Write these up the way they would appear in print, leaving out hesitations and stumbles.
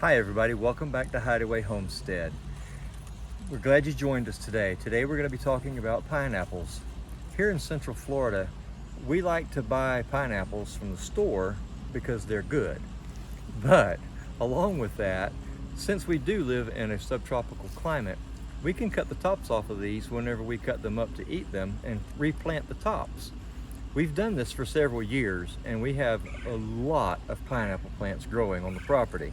Hi everybody, welcome back to Hideaway Homestead. We're glad you joined us today. Today we're going to be talking about pineapples. Here in Central Florida, we like to buy pineapples from the store because they're good. But along with that, since we do live in a subtropical climate, we can cut the tops off of these whenever we cut them up to eat them and replant the tops. We've done this for several years and we have a lot of pineapple plants growing on the property.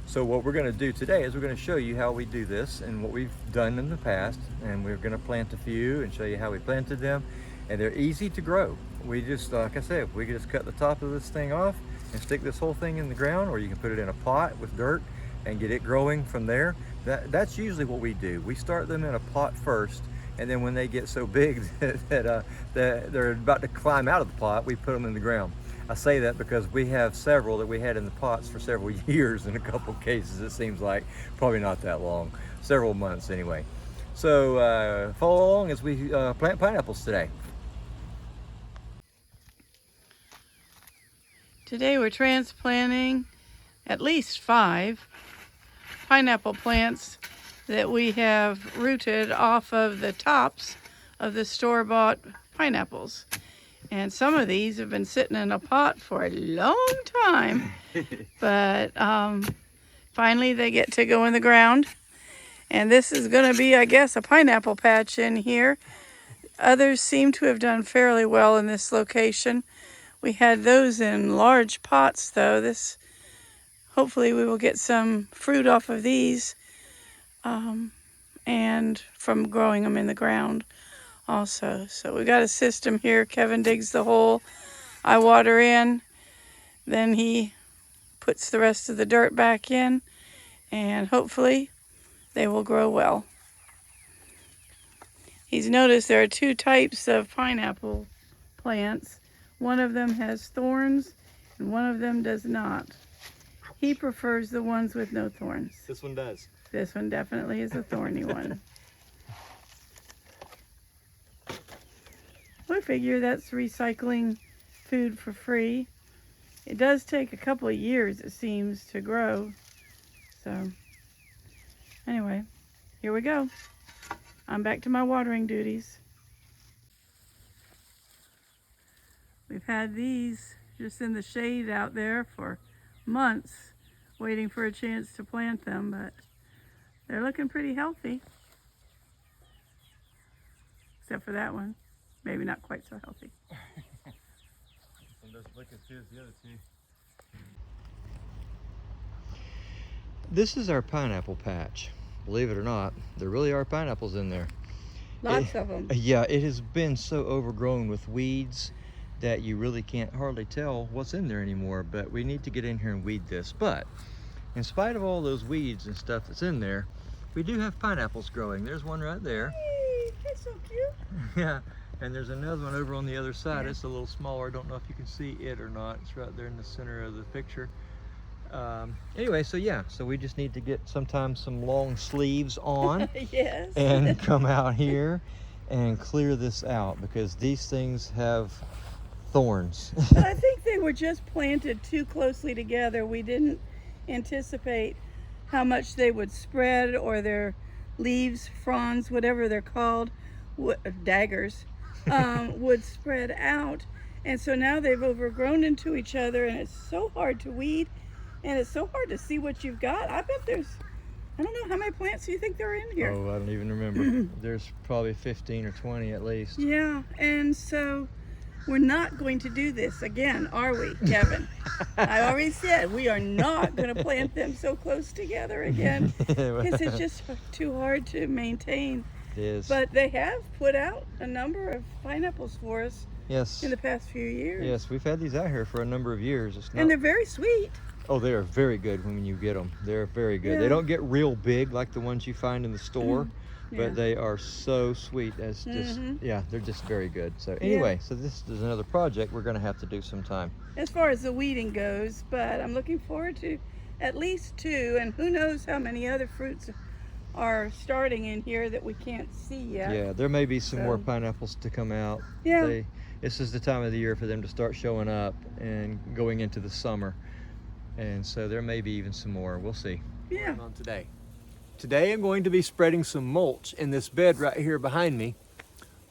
So what we're going to do today is we're going to show you how we do this and what we've done in the past, and we're going to plant a few and show you how we planted them. And they're easy to grow. We just, like I said, we can just cut the top of this thing off and stick this whole thing in the ground, or you can put it in a pot with dirt and get it growing from there. That's usually what we do. We start them in a pot first, and then when they get so big that they're about to climb out of the pot, we put them in the ground. I say that because we have several that we had in the pots for several years in a couple cases. It seems like probably not that long, several months anyway. So follow along as we plant pineapples today. Today we're transplanting at least 5 pineapple plants that we have rooted off of the tops of the store-bought pineapples. And some of these have been sitting in a pot for a long time, but finally they get to go in the ground. And this is going to be, I guess, a pineapple patch in here. Others seem to have done fairly well in this location. We had those in large pots, though. Hopefully we will get some fruit off of these and from growing them in the ground also. So we got a system here. Kevin digs the hole, I water in, then he puts the rest of the dirt back in, and hopefully they will grow well. He's noticed there are 2 types of pineapple plants. One of them has thorns and one of them does not. He prefers the ones with no thorns. This one does. This one definitely is a thorny one. We figure that's recycling food for free. It does take a couple of years, it seems, to grow. So, anyway, here we go. I'm back to my watering duties. We've had these just in the shade out there for months, waiting for a chance to plant them, but they're looking pretty healthy. Except for that one. Maybe not quite so healthy. It doesn't look as good as the other 2. This is our pineapple patch. Believe it or not, there really are pineapples in there. Lots of them. Yeah, it has been so overgrown with weeds that you really can't hardly tell what's in there anymore, but we need to get in here and weed this. But in spite of all those weeds and stuff that's in there, we do have pineapples growing. There's one right there. Hey, that's so cute. Yeah. And there's another one over on the other side. Yeah. It's a little smaller. I don't know if you can see it or not. It's right there in the center of the picture. Anyway, so yeah, so we just need to get sometimes some long sleeves on. Yes. And come out here and clear this out because these things have thorns. I think they were just planted too closely together. We didn't anticipate how much they would spread, or their leaves, fronds, whatever they're called, daggers, would spread out. And so now they've overgrown into each other, and it's so hard to weed, and it's so hard to see what you've got. I bet there's, I don't know, how many plants do you think there are in here? Oh, I don't even remember. There's probably 15 or 20 at least. Yeah, and so we're not going to do this again, are we, Kevin? I already said we are not going to plant them so close together again because it's just too hard to maintain. It is. But they have put out a number of pineapples for us. Yes. In the past few years. Yes, we've had these out here for a number of years. It's not... And they're very sweet. Oh, they are very good when you get them. They're very good. Yeah. They don't get real big like the ones you find in the store, Yeah. but they are so sweet. As just yeah, they're just very good. So anyway, so this is another project we're going to have to do sometime. As far as the weeding goes, but I'm looking forward to at least 2, and who knows how many other fruits are starting in here that we can't see yet. Yeah, there may be some more pineapples to come out. Yeah. This is the time of the year for them to start showing up and going into the summer. And so there may be even some more. We'll see. Yeah. On today I'm going to be spreading some mulch in this bed right here behind me.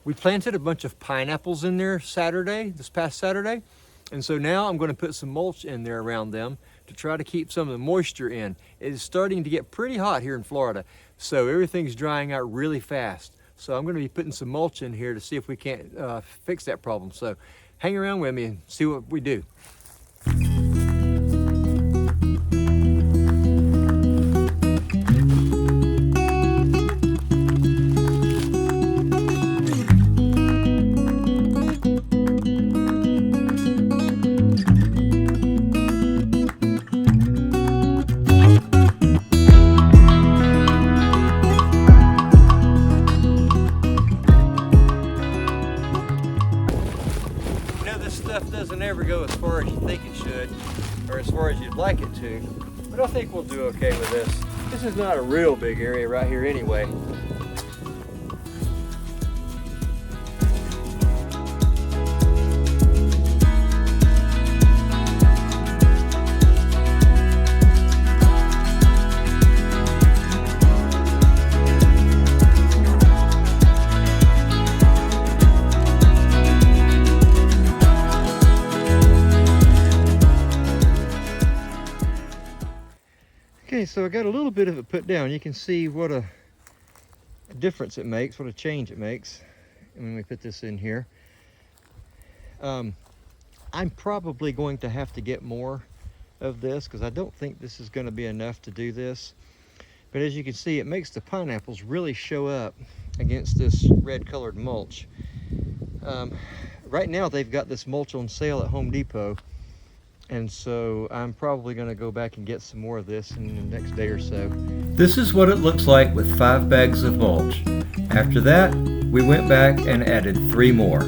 We planted a bunch of pineapples in there this past Saturday. And so now I'm going to put some mulch in there around them to try to keep some of the moisture in. It is starting to get pretty hot here in Florida, so everything's drying out really fast. So I'm going to be putting some mulch in here to see if we can't fix that problem. So hang around with me and see what we do. Stuff doesn't ever go as far as you think it should, or as far as you'd like it to, but I think we'll do okay with this. This is not a real big area right here anyway. Okay, so I got a little bit of it put down. You can see what a difference it makes, what a change it makes when we put this in here. I'm probably going to have to get more of this because I don't think this is going to be enough to do this. But as you can see, it makes the pineapples really show up against this red colored mulch. Right now they've got this mulch on sale at Home Depot. And so I'm probably going to go back and get some more of this in the next day or so. This is what it looks like with 5 bags of mulch. After that, we went back and added 3 more.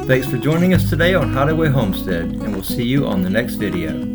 Thanks for joining us today on Hideaway Homestead, and we'll see you on the next video.